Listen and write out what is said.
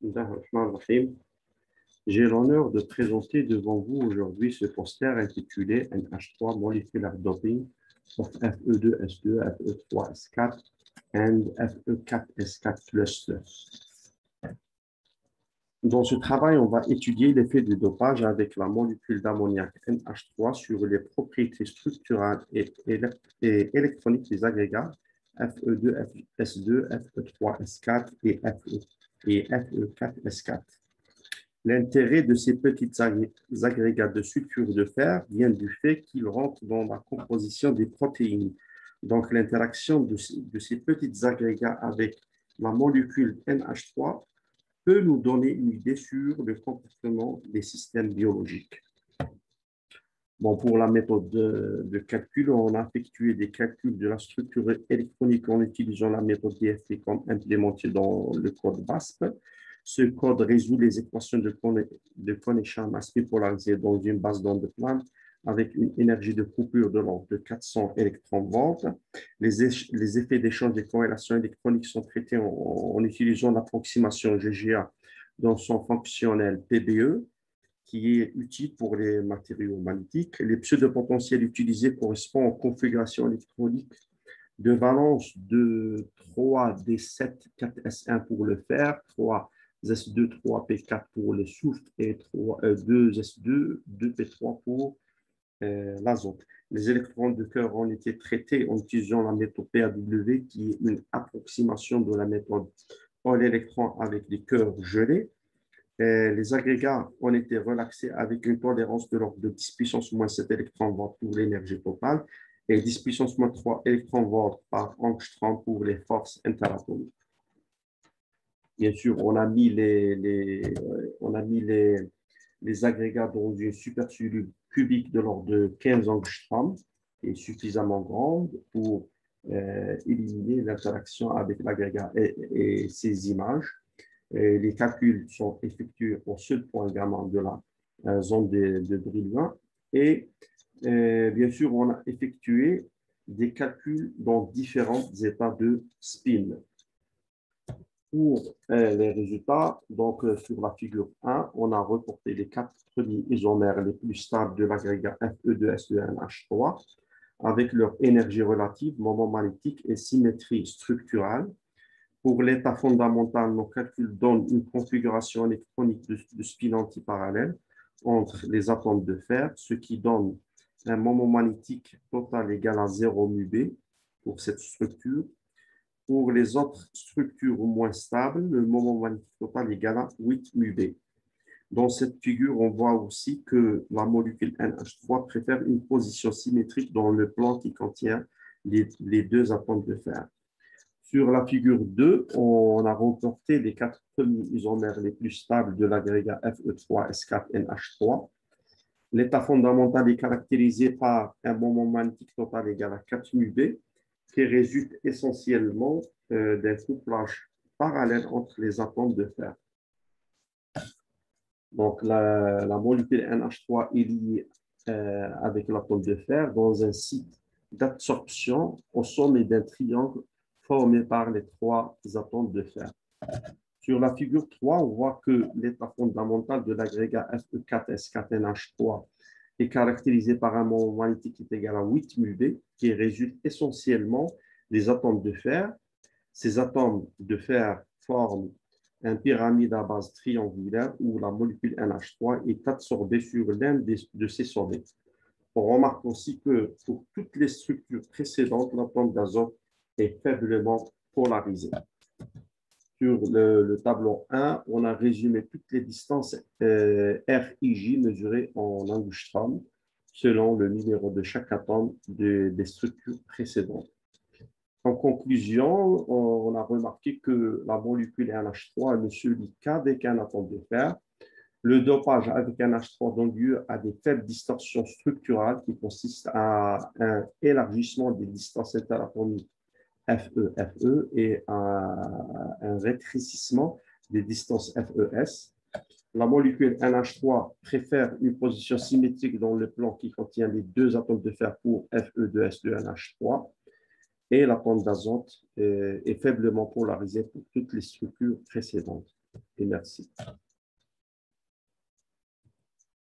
Bismillahirrahmanirrahim. J'ai l'honneur de présenter devant vous aujourd'hui ce poster intitulé NH3 Molecular Doping of Fe2S2, Fe3S4 and Fe4S4 cluster. Dans ce travail, on va étudier l'effet du dopage avec la molécule d'ammoniac NH3 sur les propriétés structurales et électroniques des agrégats Fe2S2, Fe3S4 et Fe4S4. L'intérêt de ces petits agrégats de sulfure de fer vient du fait qu'ils rentrent dans la composition des protéines. Donc, l'interaction de ces petits agrégats avec la molécule NH3 peut nous donner une idée sur le comportement des systèmes biologiques. Bon, pour la méthode de calcul, on a effectué des calculs de la structure électronique en utilisant la méthode DFT comme implémentée dans le code BASP. Ce code résout les équations de Koné-Shah masse bipolarisée dans une base d'onde plane avec une énergie de coupure de l'ordre de 400 électronvolts. Les effets d'échange des corrélations électroniques sont traités en utilisant l'approximation GGA dans son fonctionnel PBE, qui est utile pour les matériaux magnétiques. Les pseudopotentiels utilisés correspondent aux configurations électroniques de valence de 3D7, 4S1 pour le fer, 3S2, 3P4 pour le soufre et 2S2, 2P3 pour l'azote. Les électrons de cœur ont été traités en utilisant la méthode PAW, qui est une approximation de la méthode all-électron avec des cœurs gelés. Les agrégats ont été relaxés avec une tolérance de l'ordre de 10 puissance moins 7 électronvolts pour l'énergie totale et 10 puissance moins 3 électronvolts par angstrom pour les forces interatomiques. Bien sûr, on a mis les agrégats dans une supercellule cubique de l'ordre de 15 angstroms, qui est suffisamment grande pour éliminer l'interaction avec l'agrégat et ses images. Les calculs sont effectués au seul point gamma de la zone de Brillouin. Et bien sûr, on a effectué des calculs dans différents états de spin. Pour les résultats, donc sur la figure 1, on a reporté les 4 premiers isomères les plus stables de l'agrégat Fe2S2NH3 avec leur énergie relative, moment magnétique et symétrie structurale. Pour l'état fondamental, nos calculs donnent une configuration électronique de spin antiparallèle entre les atomes de fer, ce qui donne un moment magnétique total égal à 0 μB pour cette structure. Pour les autres structures moins stables, le moment magnétique total est égal à 8 μB. Dans cette figure, on voit aussi que la molécule NH3 préfère une position symétrique dans le plan qui contient les deux atomes de fer. Sur la figure 2, on a reporté les 4 premiers isomères les plus stables de l'agrégat Fe3S4NH3. L'état fondamental est caractérisé par un moment magnétique total égal à 4 μB, qui résulte essentiellement d'un couplage parallèle entre les atomes de fer. Donc, la molécule NH3 est liée avec l'atome de fer dans un site d'absorption au sommet d'un triangle formé par les 3 atomes de fer. Sur la figure 3, on voit que l'état fondamental de l'agrégat Fe4S4NH3 est caractérisé par un moment magnétique qui est égal à 8 μB, qui résulte essentiellement des atomes de fer. Ces atomes de fer forment une pyramide à base triangulaire où la molécule NH3 est absorbée sur l'un de ces sommets. On remarque aussi que pour toutes les structures précédentes, l'atome d'azote est faiblement polarisé. Sur le tableau 1, on a résumé toutes les distances RIJ mesurées en angstrom selon le numéro de chaque atome des structures précédentes. En conclusion, on a remarqué que la molécule NH3 ne se lie qu'avec un atome de fer. Le dopage avec un NH3 donne lieu à des faibles distorsions structurales qui consistent à un élargissement des distances interatomiques FE et un rétrécissement des distances FES. La molécule NH3 préfère une position symétrique dans le plan qui contient les deux atomes de fer pour Fe2S2NH3 et l'atome d'azote est faiblement polarisé pour toutes les structures précédentes. et merci.